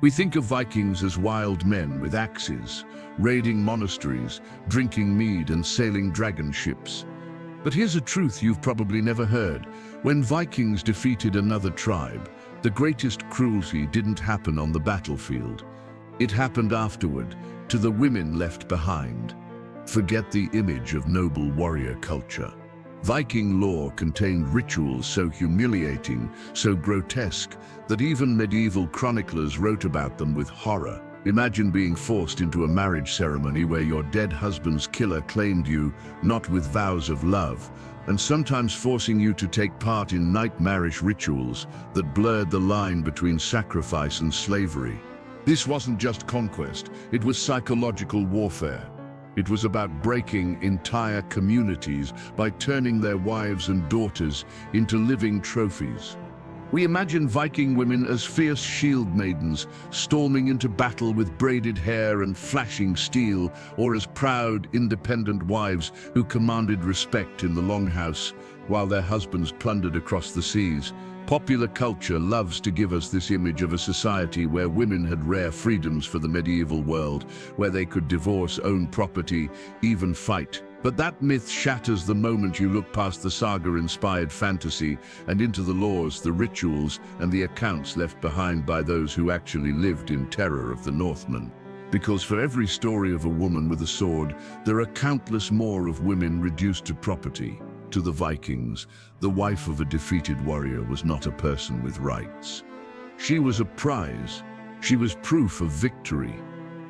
We think of Vikings as wild men with axes, raiding monasteries, drinking mead and sailing dragon ships. But here's a truth you've probably never heard. When Vikings defeated another tribe, the greatest cruelty didn't happen on the battlefield. It happened afterward, to the women left behind. Forget the image of noble warrior culture. Viking lore contained rituals so humiliating, so grotesque, that even medieval chroniclers wrote about them with horror. Imagine being forced into a marriage ceremony where your dead husband's killer claimed you, not with vows of love, and sometimes forcing you to take part in nightmarish rituals that blurred the line between sacrifice and slavery. This wasn't just conquest, it was psychological warfare. It was about breaking entire communities by turning their wives and daughters into living trophies. We imagine Viking women as fierce shield maidens, storming into battle with braided hair and flashing steel, or as proud, independent wives who commanded respect in the longhouse while their husbands plundered across the seas. Popular culture loves to give us this image of a society where women had rare freedoms for the medieval world, where they could divorce, own property, even fight. But that myth shatters the moment you look past the saga-inspired fantasy and into the laws, the rituals, and the accounts left behind by those who actually lived in terror of the Northmen. Because for every story of a woman with a sword, there are countless more of women reduced to property. To the Vikings, the wife of a defeated warrior was not a person with rights. She was a prize. She was proof of victory.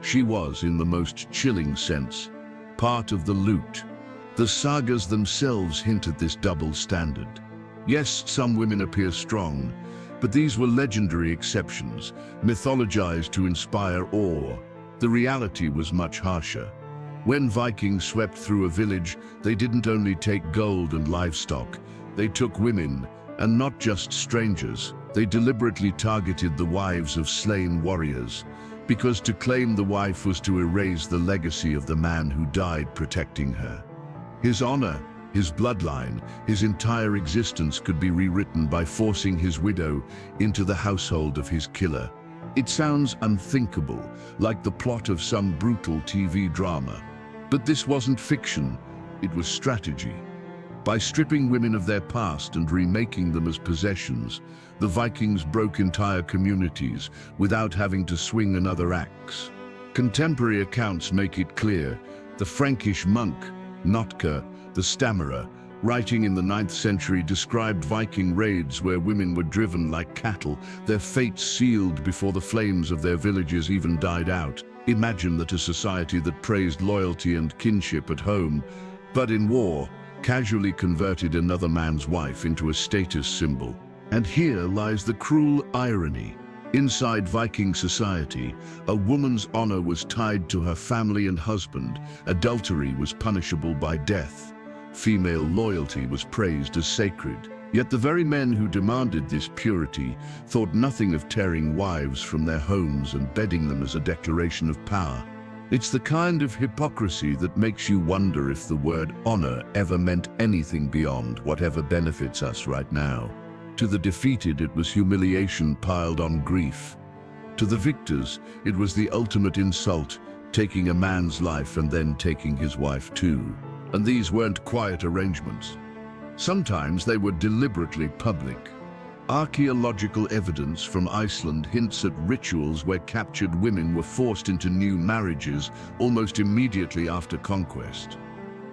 She was, in the most chilling sense, part of the loot. The sagas themselves hint at this double standard. Yes, some women appear strong, but these were legendary exceptions, mythologized to inspire awe. The reality was much harsher. When Vikings swept through a village, they didn't only take gold and livestock, they took women, and not just strangers. They deliberately targeted the wives of slain warriors, because to claim the wife was to erase the legacy of the man who died protecting her. His honor, his bloodline, his entire existence could be rewritten by forcing his widow into the household of his killer. It sounds unthinkable, like the plot of some brutal TV drama. But this wasn't fiction, it was strategy. By stripping women of their past and remaking them as possessions, the Vikings broke entire communities without having to swing another axe. Contemporary accounts make it clear. The Frankish monk, Notker, the stammerer, writing in the 9th century, described Viking raids where women were driven like cattle, their fates sealed before the flames of their villages even died out. Imagine that a society that praised loyalty and kinship at home, but in war, casually converted another man's wife into a status symbol. And here lies the cruel irony. Inside Viking society, a woman's honor was tied to her family and husband. Adultery was punishable by death. Female loyalty was praised as sacred. Yet the very men who demanded this purity thought nothing of tearing wives from their homes and bedding them as a declaration of power. It's the kind of hypocrisy that makes you wonder if the word honor ever meant anything beyond whatever benefits us right now. To the defeated, it was humiliation piled on grief. To the victors, it was the ultimate insult, taking a man's life and then taking his wife too. And these weren't quiet arrangements. Sometimes they were deliberately public. Archaeological evidence from Iceland hints at rituals where captured women were forced into new marriages almost immediately after conquest.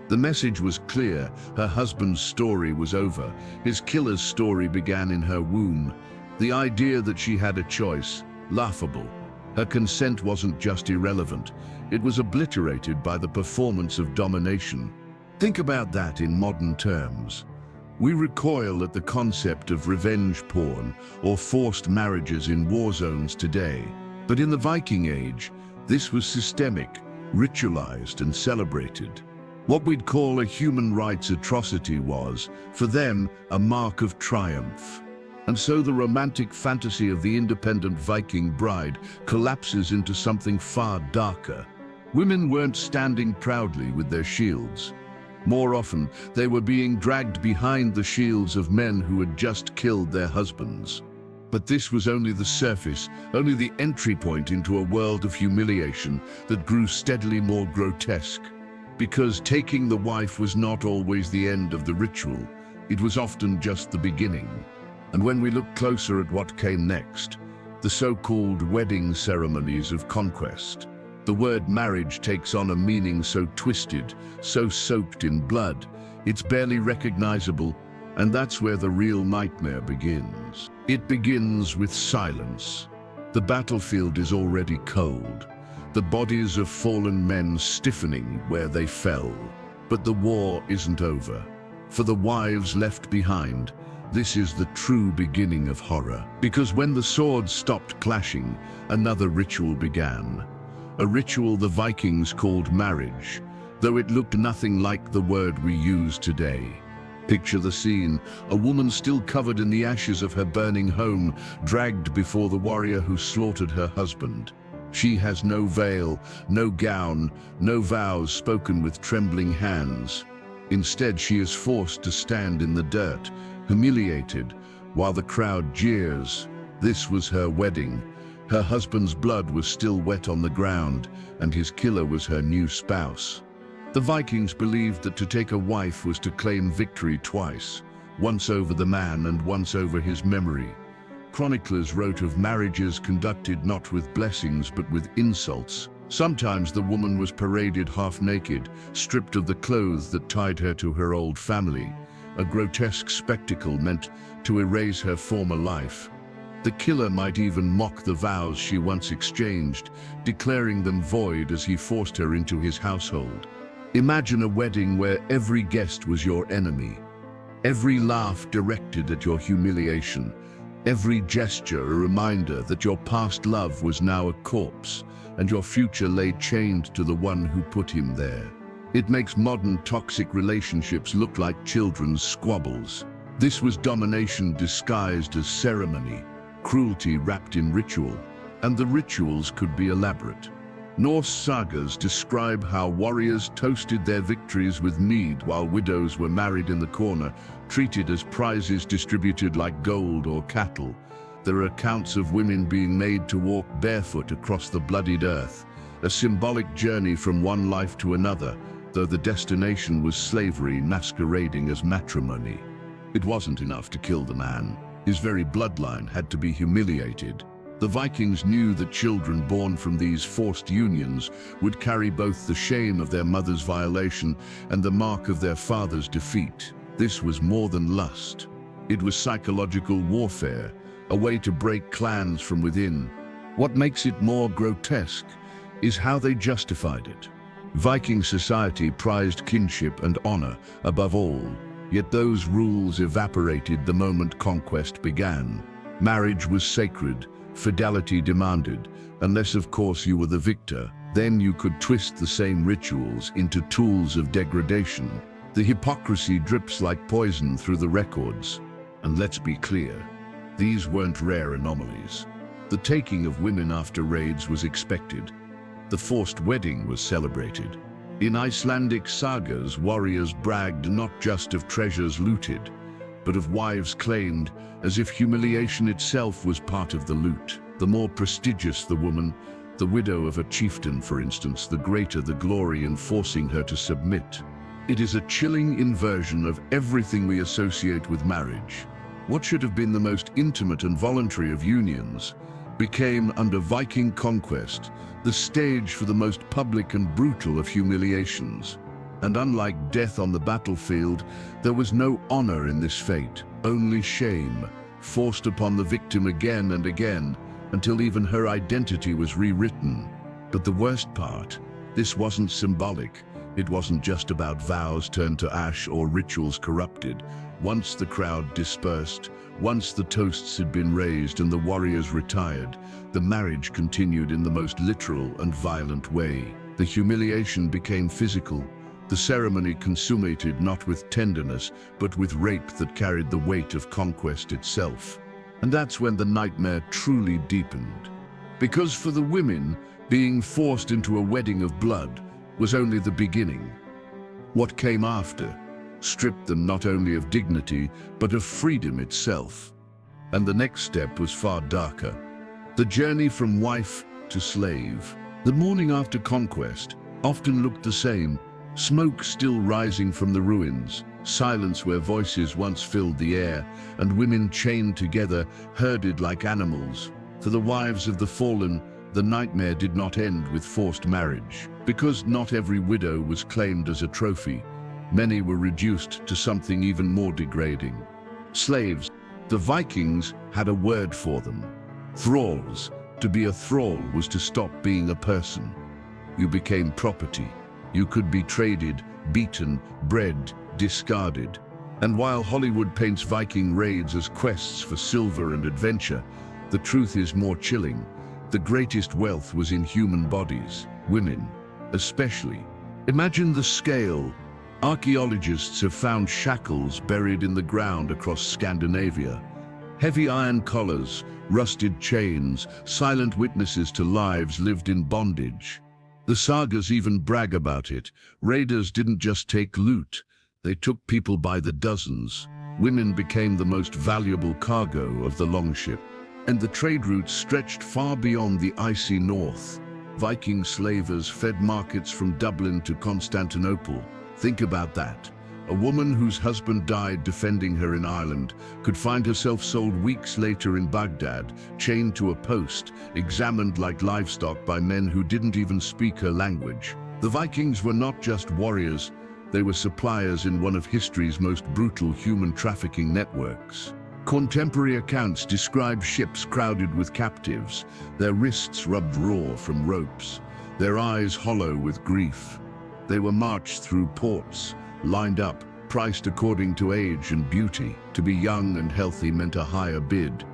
The message was clear: her husband's story was over. His killer's story began in her womb. The idea that she had a choice, laughable. Her consent wasn't just irrelevant, it was obliterated by the performance of domination. Think about that in modern terms. We recoil at the concept of revenge porn or forced marriages in war zones today. But in the Viking Age, this was systemic, ritualized, and celebrated. What we'd call a human rights atrocity was, for them, a mark of triumph. And so the romantic fantasy of the independent Viking bride collapses into something far darker. Women weren't standing proudly with their shields. More often, they were being dragged behind the shields of men who had just killed their husbands. But this was only the surface, only the entry point into a world of humiliation that grew steadily more grotesque. Because taking the wife was not always the end of the ritual, it was often just the beginning. And when we look closer at what came next, the so-called wedding ceremonies of conquest, the word marriage takes on a meaning so twisted, so soaked in blood, it's barely recognizable, and that's where the real nightmare begins. It begins with silence. The battlefield is already cold, the bodies of fallen men stiffening where they fell. But the war isn't over. For the wives left behind, this is the true beginning of horror. Because when the swords stopped clashing, another ritual began. A ritual the Vikings called marriage, though it looked nothing like the word we use today. Picture the scene, a woman still covered in the ashes of her burning home, dragged before the warrior who slaughtered her husband. She has no veil, no gown, no vows spoken with trembling hands. Instead, she is forced to stand in the dirt, humiliated, while the crowd jeers. This was her wedding. Her husband's blood was still wet on the ground, and his killer was her new spouse. The Vikings believed that to take a wife was to claim victory twice, once over the man and once over his memory. Chroniclers wrote of marriages conducted not with blessings but with insults. Sometimes the woman was paraded half-naked, stripped of the clothes that tied her to her old family, a grotesque spectacle meant to erase her former life. The killer might even mock the vows she once exchanged, declaring them void as he forced her into his household. Imagine a wedding where every guest was your enemy, every laugh directed at your humiliation, every gesture a reminder that your past love was now a corpse, and your future lay chained to the one who put him there. It makes modern toxic relationships look like children's squabbles. This was domination disguised as ceremony, cruelty wrapped in ritual, and the rituals could be elaborate. Norse sagas describe how warriors toasted their victories with mead while widows were married in the corner, treated as prizes distributed like gold or cattle. There are accounts of women being made to walk barefoot across the bloodied earth, a symbolic journey from one life to another, though the destination was slavery masquerading as matrimony. It wasn't enough to kill the man. His very bloodline had to be humiliated. The Vikings knew that children born from these forced unions would carry both the shame of their mother's violation and the mark of their father's defeat. This was more than lust. It was psychological warfare, a way to break clans from within. What makes it more grotesque is how they justified it. Viking society prized kinship and honor above all, yet those rules evaporated the moment conquest began. Marriage was sacred, fidelity demanded, unless of course you were the victor. Then you could twist the same rituals into tools of degradation. The hypocrisy drips like poison through the records. And let's be clear, these weren't rare anomalies. The taking of women after raids was expected. The forced wedding was celebrated. In Icelandic sagas, warriors bragged not just of treasures looted, but of wives claimed, as if humiliation itself was part of the loot. The more prestigious the woman, the widow of a chieftain, for instance, the greater the glory in forcing her to submit. It is a chilling inversion of everything we associate with marriage. What should have been the most intimate and voluntary of unions became, under Viking conquest, the stage for the most public and brutal of humiliations. And unlike death on the battlefield, there was no honor in this fate, only shame, forced upon the victim again and again, until even her identity was rewritten. But the worst part, this wasn't symbolic. It wasn't just about vows turned to ash or rituals corrupted. Once the crowd dispersed, once the toasts had been raised and the warriors retired, the marriage continued in the most literal and violent way. The humiliation became physical. The ceremony consummated not with tenderness, but with rape that carried the weight of conquest itself. And that's when the nightmare truly deepened. Because for the women, being forced into a wedding of blood was only the beginning. What came after stripped them not only of dignity, but of freedom itself. And the next step was far darker. The journey from wife to slave. The morning after conquest often looked the same, smoke still rising from the ruins, silence where voices once filled the air, and women chained together, herded like animals. For the wives of the fallen, the nightmare did not end with forced marriage. Because not every widow was claimed as a trophy, many were reduced to something even more degrading. Slaves. The Vikings had a word for them. Thralls. To be a thrall was to stop being a person. You became property. You could be traded, beaten, bred, discarded. And while Hollywood paints Viking raids as quests for silver and adventure, the truth is more chilling. The greatest wealth was in human bodies, women, especially. Imagine the scale. Archaeologists have found shackles buried in the ground across Scandinavia. Heavy iron collars, rusted chains, silent witnesses to lives lived in bondage. The sagas even brag about it. Raiders didn't just take loot, they took people by the dozens. Women became the most valuable cargo of the longship. And the trade routes stretched far beyond the icy north. Viking slavers fed markets from Dublin to Constantinople. Think about that. A woman whose husband died defending her in Ireland could find herself sold weeks later in Baghdad, chained to a post, examined like livestock by men who didn't even speak her language. The Vikings were not just warriors, they were suppliers in one of history's most brutal human trafficking networks. Contemporary accounts describe ships crowded with captives, their wrists rubbed raw from ropes, their eyes hollow with grief. They were marched through ports, lined up, priced according to age and beauty. To be young and healthy meant a higher bid,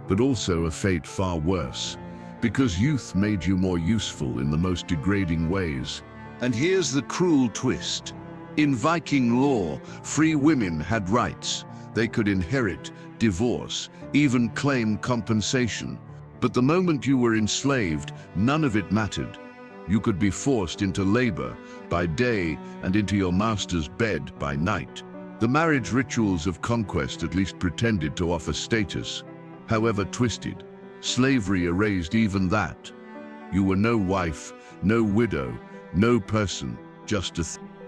but also a fate far worse, because youth made you more useful in the most degrading ways. And here's the cruel twist. In Viking law, free women had rights. They could inherit, divorce, even claim compensation. But the moment you were enslaved, none of it mattered. You could be forced into labor by day and into your master's bed by night. The marriage rituals of conquest at least pretended to offer status. However twisted, slavery erased even that. You were no wife, no widow, no person, just a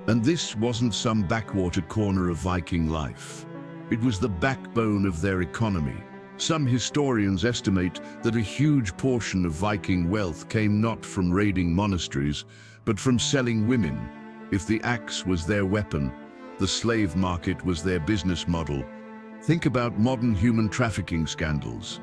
And this wasn't some backwater corner of Viking life. It was the backbone of their economy. Some historians estimate that a huge portion of Viking wealth came not from raiding monasteries, but from selling women. If the axe was their weapon, the slave market was their business model. Think about modern human trafficking scandals.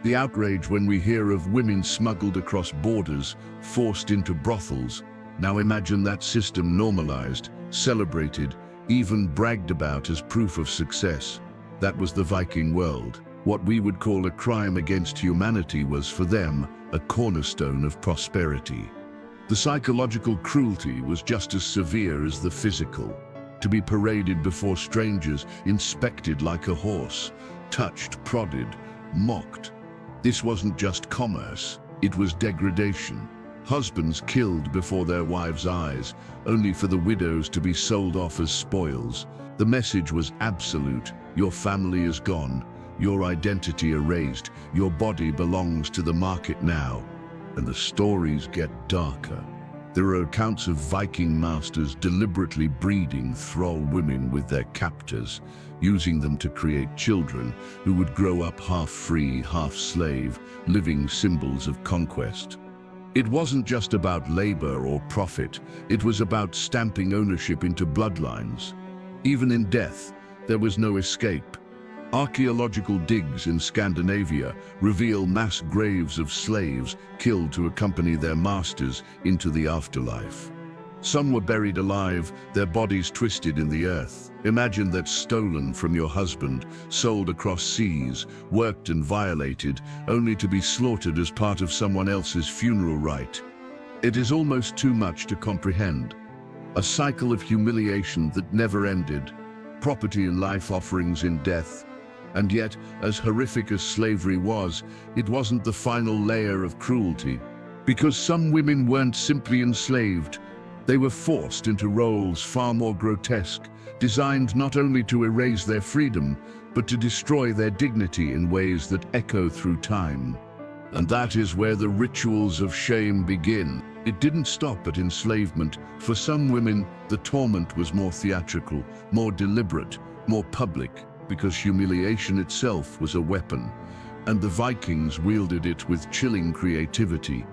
The outrage when we hear of women smuggled across borders, forced into brothels. Now imagine that system normalized, celebrated, even bragged about as proof of success. That was the Viking world. What we would call a crime against humanity was, for them, a cornerstone of prosperity. The psychological cruelty was just as severe as the physical. To be paraded before strangers, inspected like a horse, touched, prodded, mocked. This wasn't just commerce, it was degradation. Husbands killed before their wives' eyes, only for the widows to be sold off as spoils. The message was absolute: your family is gone, your identity erased, your body belongs to the market now. And the stories get darker. There are accounts of Viking masters deliberately breeding thrall women with their captors, using them to create children who would grow up half free, half slave, living symbols of conquest. It wasn't just about labor or profit, it was about stamping ownership into bloodlines. Even in death, there was no escape. Archaeological digs in Scandinavia reveal mass graves of slaves killed to accompany their masters into the afterlife. Some were buried alive, their bodies twisted in the earth. Imagine that: stolen from your husband, sold across seas, worked and violated, only to be slaughtered as part of someone else's funeral rite. It is almost too much to comprehend. A cycle of humiliation that never ended, property and life offerings in death. And yet, as horrific as slavery was, it wasn't the final layer of cruelty. Because some women weren't simply enslaved, They were forced into roles far more grotesque, designed not only to erase their freedom, but to destroy their dignity in ways that echo through time. And that is where the rituals of shame begin. It didn't stop at enslavement. For some women, the torment was more theatrical, more deliberate, more public, because humiliation itself was a weapon, and the Vikings wielded it with chilling creativity.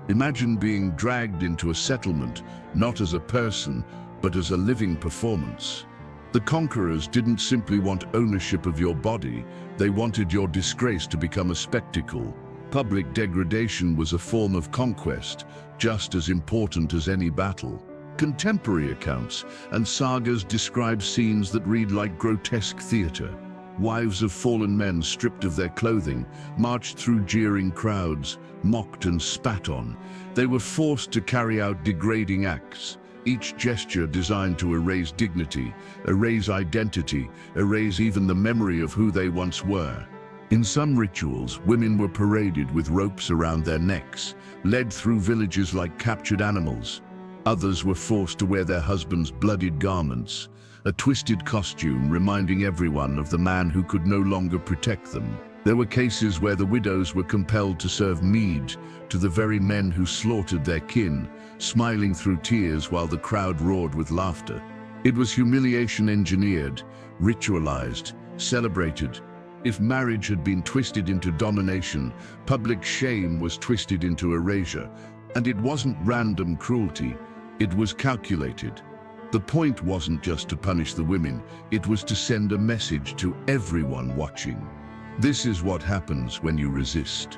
Imagine being dragged into a settlement, not as a person, but as a living performance. The conquerors didn't simply want ownership of your body, they wanted your disgrace to become a spectacle. Public degradation was a form of conquest, just as important as any battle. Contemporary accounts and sagas describe scenes that read like grotesque theater. Wives of fallen men stripped of their clothing, marched through jeering crowds, mocked and spat on. They were forced to carry out degrading acts, each gesture designed to erase dignity, erase identity, erase even the memory of who they once were. In some rituals, women were paraded with ropes around their necks, led through villages like captured animals. Others were forced to wear their husbands' bloodied garments, a twisted costume reminding everyone of the man who could no longer protect them. There were cases where the widows were compelled to serve mead to the very men who slaughtered their kin, smiling through tears while the crowd roared with laughter. It was humiliation engineered, ritualized, celebrated. If marriage had been twisted into domination, public shame was twisted into erasure. And it wasn't random cruelty, it was calculated. The point wasn't just to punish the women, it was to send a message to everyone watching. This is what happens when you resist.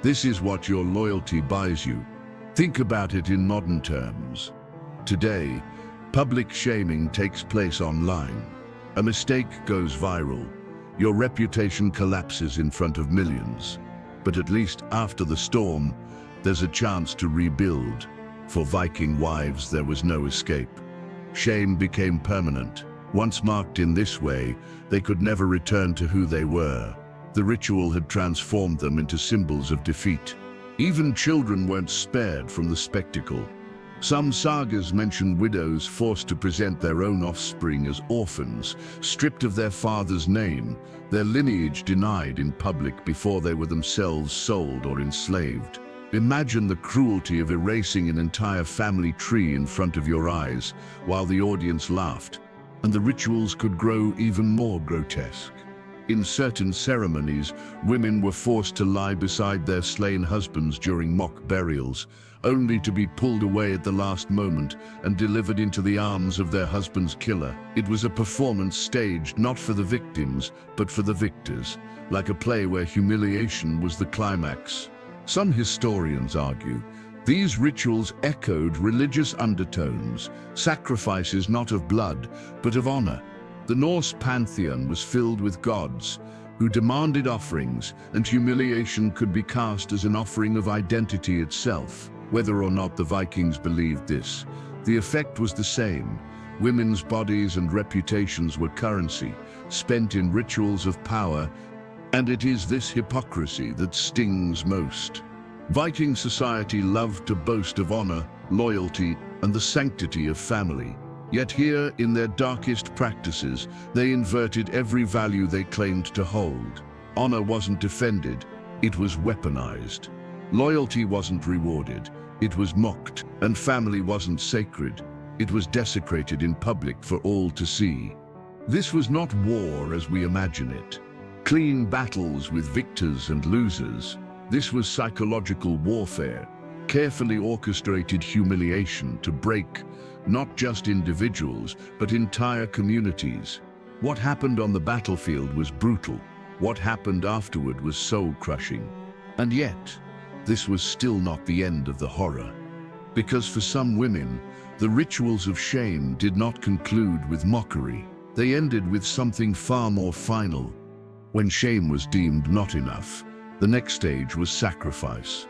This is what your loyalty buys you. Think about it in modern terms. Today, public shaming takes place online. A mistake goes viral. Your reputation collapses in front of millions. But at least after the storm, there's a chance to rebuild. For Viking wives, there was no escape. Shame became permanent. Once marked in this way, they could never return to who they were. The ritual had transformed them into symbols of defeat. Even children weren't spared from the spectacle. Some sagas mention widows forced to present their own offspring as orphans, stripped of their father's name, their lineage denied in public before they were themselves sold or enslaved. Imagine the cruelty of erasing an entire family tree in front of your eyes while the audience laughed, and the rituals could grow even more grotesque. In certain ceremonies, women were forced to lie beside their slain husbands during mock burials, only to be pulled away at the last moment and delivered into the arms of their husband's killer. It was a performance staged not for the victims, but for the victors, like a play where humiliation was the climax. Some historians argue these rituals echoed religious undertones, sacrifices not of blood, but of honor. The Norse pantheon was filled with gods who demanded offerings, and humiliation could be cast as an offering of identity itself. Whether or not the Vikings believed this, the effect was the same. Women's bodies and reputations were currency, spent in rituals of power, and it is this hypocrisy that stings most. Viking society loved to boast of honor, loyalty, and the sanctity of family. Yet here, in their darkest practices, they inverted every value they claimed to hold. Honor wasn't defended, it was weaponized. Loyalty wasn't rewarded, it was mocked. And family wasn't sacred, it was desecrated in public for all to see. This was not war as we imagine it. Clean battles with victors and losers. This was psychological warfare, carefully orchestrated humiliation to break not just individuals, but entire communities. What happened on the battlefield was brutal. What happened afterward was soul-crushing. And yet, this was still not the end of the horror. Because for some women, the rituals of shame did not conclude with mockery. They ended with something far more final. When shame was deemed not enough, the next stage was sacrifice.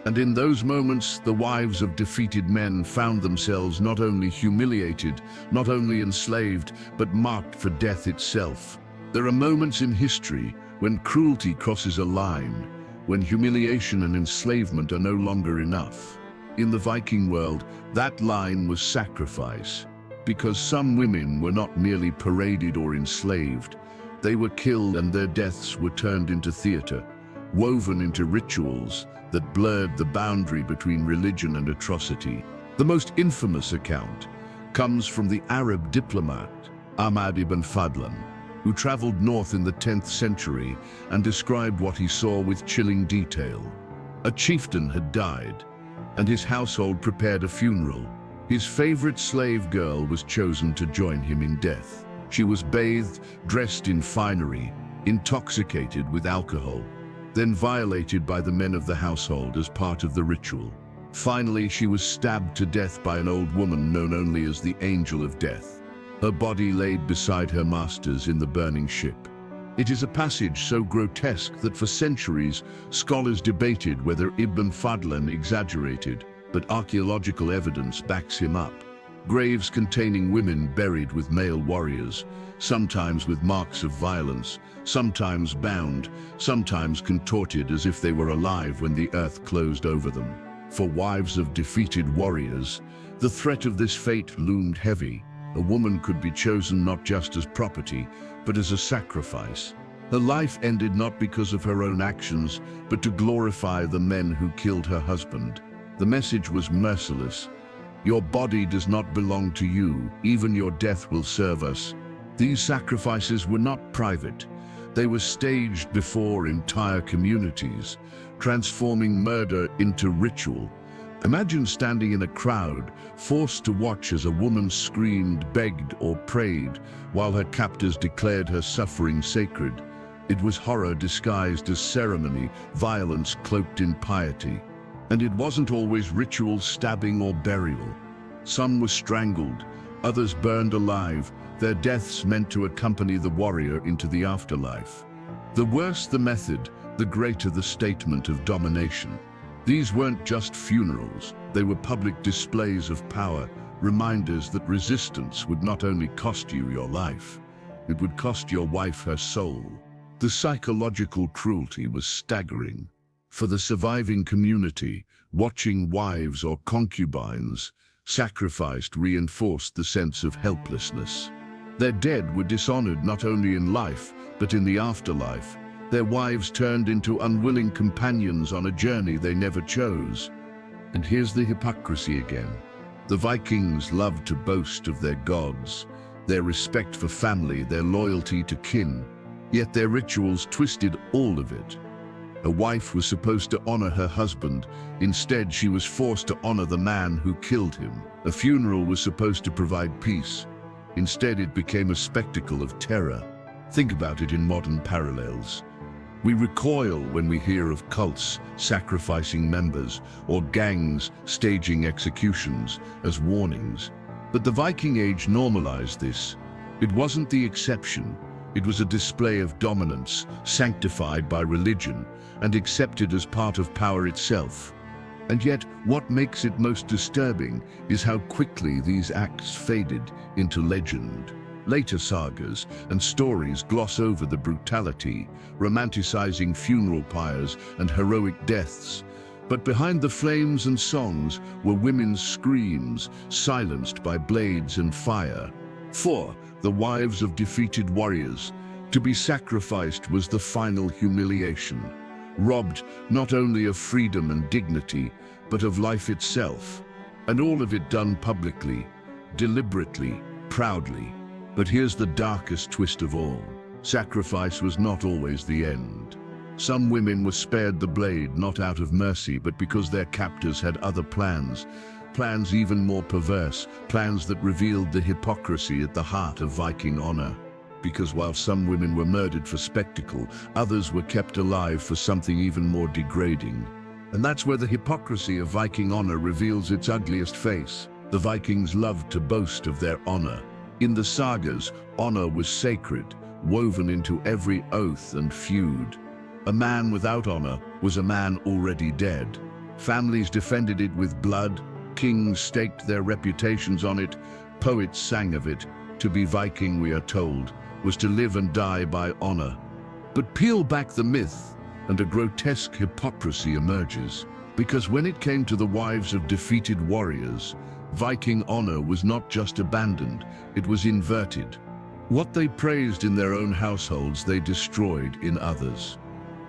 And in those moments, the wives of defeated men found themselves not only humiliated, not only enslaved, but marked for death itself. There are moments in history when cruelty crosses a line, when humiliation and enslavement are no longer enough. In the Viking world, that line was sacrifice, because some women were not merely paraded or enslaved. They were killed and their deaths were turned into theater, woven into rituals that blurred the boundary between religion and atrocity. The most infamous account comes from the Arab diplomat Ahmad ibn Fadlan, who traveled north in the 10th century and described what he saw with chilling detail. A chieftain had died, and his household prepared a funeral. His favorite slave girl was chosen to join him in death. She was bathed, dressed in finery, intoxicated with alcohol, then violated by the men of the household as part of the ritual. Finally, she was stabbed to death by an old woman known only as the Angel of Death. Her body laid beside her master's in the burning ship. It is a passage so grotesque that for centuries, scholars debated whether Ibn Fadlan exaggerated, but archaeological evidence backs him up. Graves containing women buried with male warriors, sometimes with marks of violence, sometimes bound, sometimes contorted as if they were alive when the earth closed over them. For wives of defeated warriors, the threat of this fate loomed heavy. A woman could be chosen not just as property, but as a sacrifice. Her life ended not because of her own actions, but to glorify the men who killed her husband. The message was merciless. Your body does not belong to you, even your death will serve us. These sacrifices were not private. They were staged before entire communities, transforming murder into ritual. Imagine standing in a crowd, forced to watch as a woman screamed, begged, or prayed, while her captors declared her suffering sacred. It was horror disguised as ceremony, violence cloaked in piety. And it wasn't always ritual stabbing or burial. Some were strangled, others burned alive, their deaths meant to accompany the warrior into the afterlife. The worse the method, the greater the statement of domination. These weren't just funerals, they were public displays of power, reminders that resistance would not only cost you your life, it would cost your wife her soul. The psychological cruelty was staggering. For the surviving community, watching wives or concubines sacrificed reinforced the sense of helplessness. Their dead were dishonored not only in life, but in the afterlife. Their wives turned into unwilling companions on a journey they never chose. And here's the hypocrisy again. The Vikings loved to boast of their gods, their respect for family, their loyalty to kin. Yet their rituals twisted all of it. A wife was supposed to honor her husband. Instead, she was forced to honor the man who killed him. A funeral was supposed to provide peace. Instead, it became a spectacle of terror. Think about it in modern parallels. We recoil when we hear of cults sacrificing members or gangs staging executions as warnings. But the Viking Age normalized this. It wasn't the exception. It was a display of dominance, sanctified by religion, and accepted as part of power itself. And yet, what makes it most disturbing is how quickly these acts faded into legend. Later sagas and stories gloss over the brutality, romanticizing funeral pyres and heroic deaths. But behind the flames and songs were women's screams, silenced by blades and fire. For the wives of defeated warriors, to be sacrificed was the final humiliation, robbed not only of freedom and dignity, but of life itself. And all of it done publicly, deliberately, proudly. But here's the darkest twist of all. Sacrifice was not always the end. Some women were spared the blade not out of mercy, but because their captors had other plans. Plans even more perverse, plans that revealed the hypocrisy at the heart of Viking honor. Because while some women were murdered for spectacle, others were kept alive for something even more degrading. And that's where the hypocrisy of Viking honor reveals its ugliest face. The Vikings loved to boast of their honor. In the sagas, honor was sacred, woven into every oath and feud. A man without honor was a man already dead. Families defended it with blood, kings staked their reputations on it, poets sang of it. To be Viking, we are told, was to live and die by honor. But peel back the myth, and a grotesque hypocrisy emerges. Because when it came to the wives of defeated warriors, Viking honor was not just abandoned, it was inverted. What they praised in their own households, they destroyed in others.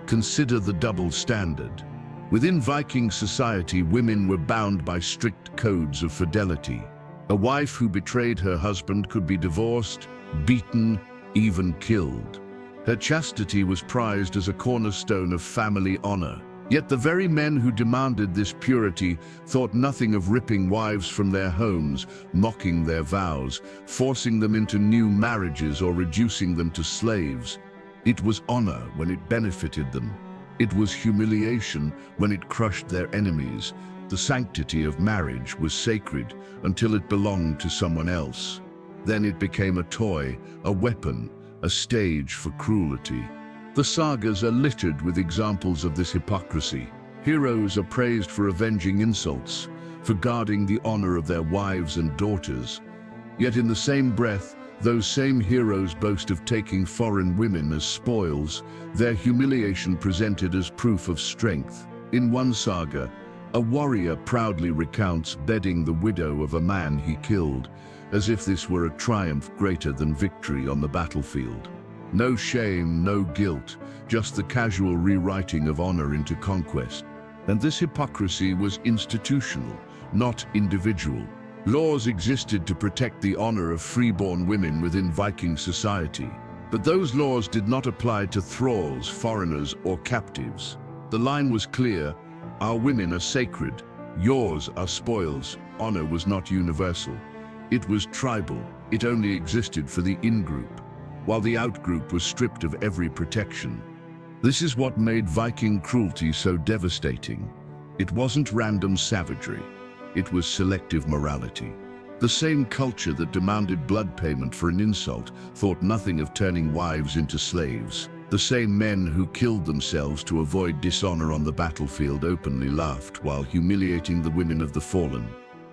Consider the double standard. Within Viking society, women were bound by strict codes of fidelity. A wife who betrayed her husband could be divorced, beaten, even killed. Her chastity was prized as a cornerstone of family honor. Yet the very men who demanded this purity thought nothing of ripping wives from their homes, mocking their vows, forcing them into new marriages or reducing them to slaves. It was honor when it benefited them. It was humiliation when it crushed their enemies. The sanctity of marriage was sacred until it belonged to someone else. Then it became a toy, a weapon, a stage for cruelty. The sagas are littered with examples of this hypocrisy. Heroes are praised for avenging insults, for guarding the honor of their wives and daughters. Yet in the same breath, those same heroes boast of taking foreign women as spoils, their humiliation presented as proof of strength. In one saga, a warrior proudly recounts bedding the widow of a man he killed, as if this were a triumph greater than victory on the battlefield. No shame, no guilt, just the casual rewriting of honor into conquest. And this hypocrisy was institutional, not individual. Laws existed to protect the honor of freeborn women within Viking society. But those laws did not apply to thralls, foreigners, or captives. The line was clear: our women are sacred, yours are spoils. Honor was not universal. It was tribal. It only existed for the in-group, while the out-group was stripped of every protection. This is what made Viking cruelty so devastating. It wasn't random savagery. It was selective morality. The same culture that demanded blood payment for an insult thought nothing of turning wives into slaves. The same men who killed themselves to avoid dishonor on the battlefield openly laughed while humiliating the women of the fallen.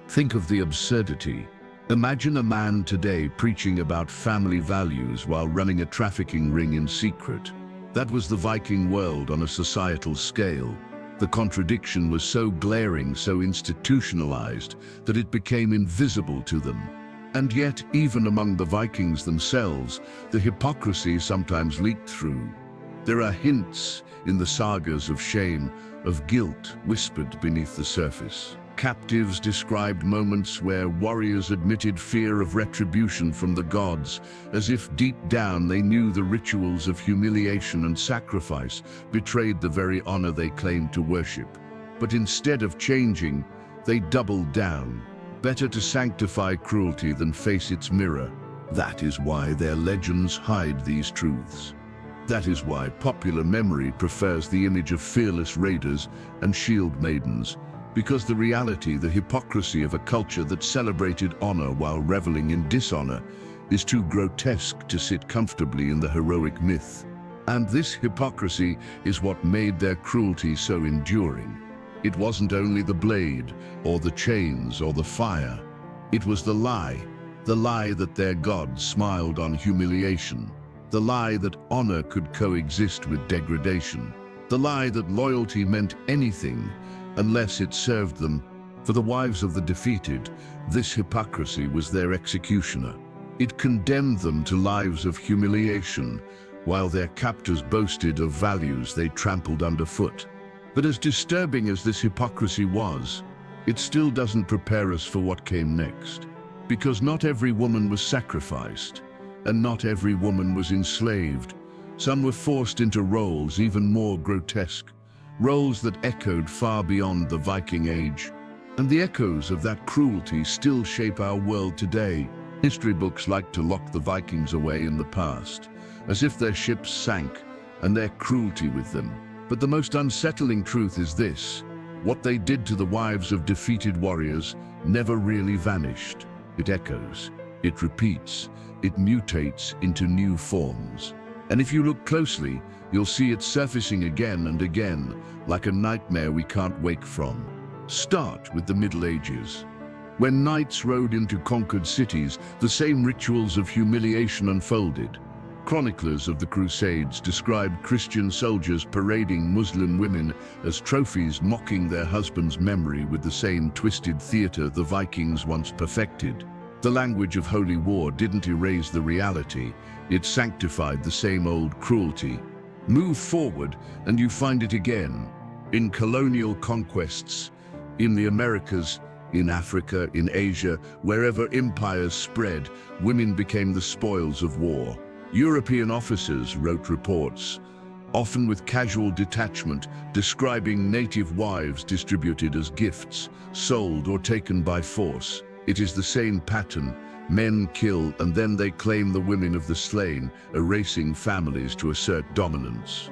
Think of the absurdity. Imagine a man today preaching about family values while running a trafficking ring in secret. That was the Viking world on a societal scale. The contradiction was so glaring, so institutionalized, that it became invisible to them. And yet, even among the Vikings themselves, the hypocrisy sometimes leaked through. There are hints in the sagas of shame, of guilt whispered beneath the surface. Captives described moments where warriors admitted fear of retribution from the gods, as if deep down they knew the rituals of humiliation and sacrifice betrayed the very honor they claimed to worship. But instead of changing, they doubled down. Better to sanctify cruelty than face its mirror. That is why their legends hide these truths. That is why popular memory prefers the image of fearless raiders and shield maidens, because the reality, the hypocrisy of a culture that celebrated honor while reveling in dishonor, is too grotesque to sit comfortably in the heroic myth. And this hypocrisy is what made their cruelty so enduring. It wasn't only the blade, or the chains, or the fire. It was the lie that their gods smiled on humiliation, the lie that honor could coexist with degradation, the lie that loyalty meant anything unless it served them. For the wives of the defeated, this hypocrisy was their executioner. It condemned them to lives of humiliation, while their captors boasted of values they trampled underfoot. But as disturbing as this hypocrisy was, it still doesn't prepare us for what came next. Because not every woman was sacrificed, and not every woman was enslaved. Some were forced into roles even more grotesque, roles that echoed far beyond the Viking age. And the echoes of that cruelty still shape our world today. History books like to lock the Vikings away in the past, as if their ships sank and their cruelty with them. But the most unsettling truth is this: what they did to the wives of defeated warriors never really vanished. It echoes, it repeats, it mutates into new forms. And if you look closely, you'll see it surfacing again and again, like a nightmare we can't wake from. Start with the Middle Ages. When knights rode into conquered cities, the same rituals of humiliation unfolded. Chroniclers of the Crusades described Christian soldiers parading Muslim women as trophies, mocking their husband's memory with the same twisted theater the Vikings once perfected. The language of holy war didn't erase the reality, it sanctified the same old cruelty. Move forward and you find it again, in colonial conquests, in the Americas, in Africa, in Asia, wherever empires spread, women became the spoils of war. European officers wrote reports, often with casual detachment, describing native wives distributed as gifts, sold or taken by force. It is the same pattern. Men kill and then they claim the women of the slain, erasing families to assert dominance.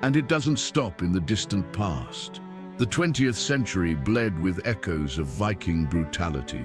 And it doesn't stop in the distant past. The 20th century bled with echoes of Viking brutality.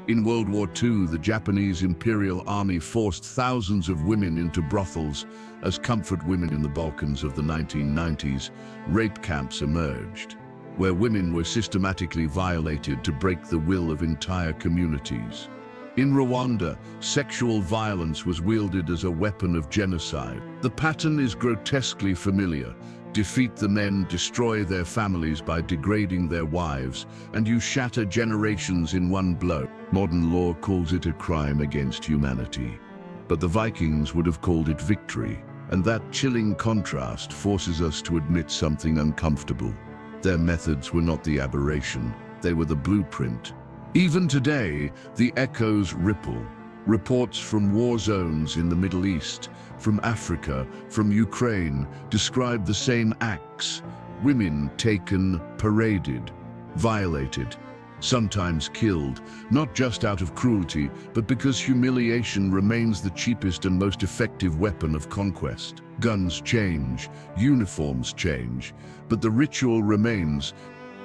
In World War II, the Japanese Imperial Army forced thousands of women into brothels. As comfort women in the Balkans of the 1990s, rape camps emerged, where women were systematically violated to break the will of entire communities. In Rwanda, sexual violence was wielded as a weapon of genocide. The pattern is grotesquely familiar. Defeat the men, destroy their families by degrading their wives, and you shatter generations in one blow. Modern law calls it a crime against humanity. But the Vikings would have called it victory, and that chilling contrast forces us to admit something uncomfortable. Their methods were not the aberration, they were the blueprint. Even today, the echoes ripple. Reports from war zones in the Middle East, from Africa, from Ukraine, describe the same acts. Women taken, paraded, violated, sometimes killed, not just out of cruelty, but because humiliation remains the cheapest and most effective weapon of conquest. Guns change, uniforms change, but the ritual remains.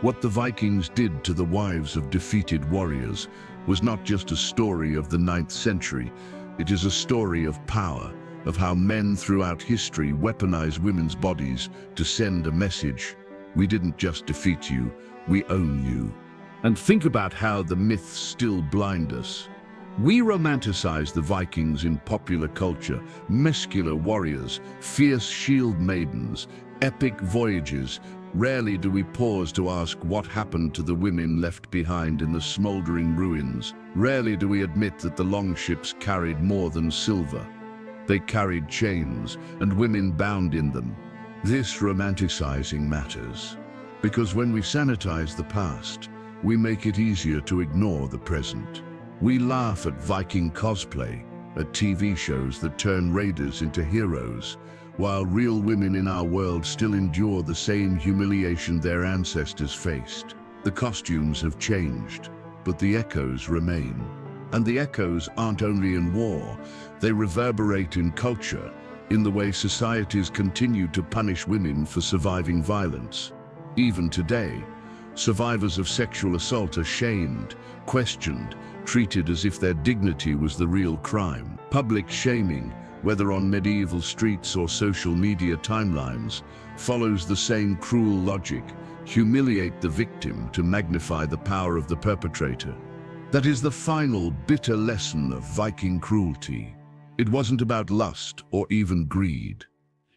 What the Vikings did to the wives of defeated warriors was not just a story of the 9th century. It is a story of power, of how men throughout history weaponize women's bodies to send a message. We didn't just defeat you, we own you. And think about how the myths still blind us. We romanticize the Vikings in popular culture, muscular warriors, fierce shield maidens, epic voyages. Rarely do we pause to ask what happened to the women left behind in the smoldering ruins. Rarely do we admit that the longships carried more than silver. They carried chains and women bound in them. This romanticizing matters, because when we sanitize the past, we make it easier to ignore the present. We laugh at Viking cosplay, at TV shows that turn raiders into heroes, while real women in our world still endure the same humiliation their ancestors faced. The costumes have changed, but the echoes remain. And the echoes aren't only in war, they reverberate in culture, in the way societies continue to punish women for surviving violence. Even today, survivors of sexual assault are shamed, questioned, treated as if their dignity was the real crime. Public shaming, whether on medieval streets or social media timelines, follows the same cruel logic: humiliate the victim to magnify the power of the perpetrator. That is the final bitter lesson of Viking cruelty. It wasn't about lust or even greed.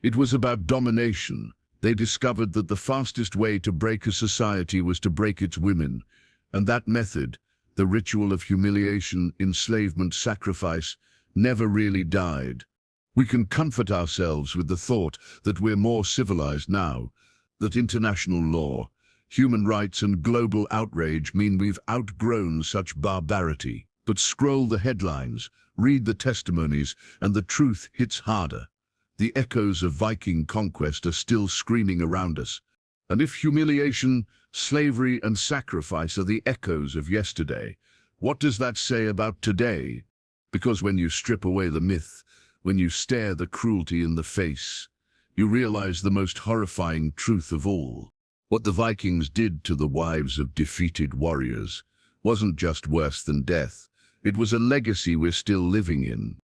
It was about domination. They discovered that the fastest way to break a society was to break its women, and that method, the ritual of humiliation, enslavement, sacrifice, never really died. We can comfort ourselves with the thought that we're more civilized now, that international law, human rights and global outrage mean we've outgrown such barbarity. But scroll the headlines, read the testimonies, and the truth hits harder. The echoes of Viking conquest are still screaming around us. And if humiliation, slavery, and sacrifice are the echoes of yesterday, what does that say about today? Because when you strip away the myth, when you stare the cruelty in the face, you realize the most horrifying truth of all. What the Vikings did to the wives of defeated warriors wasn't just worse than death. It was a legacy we're still living in.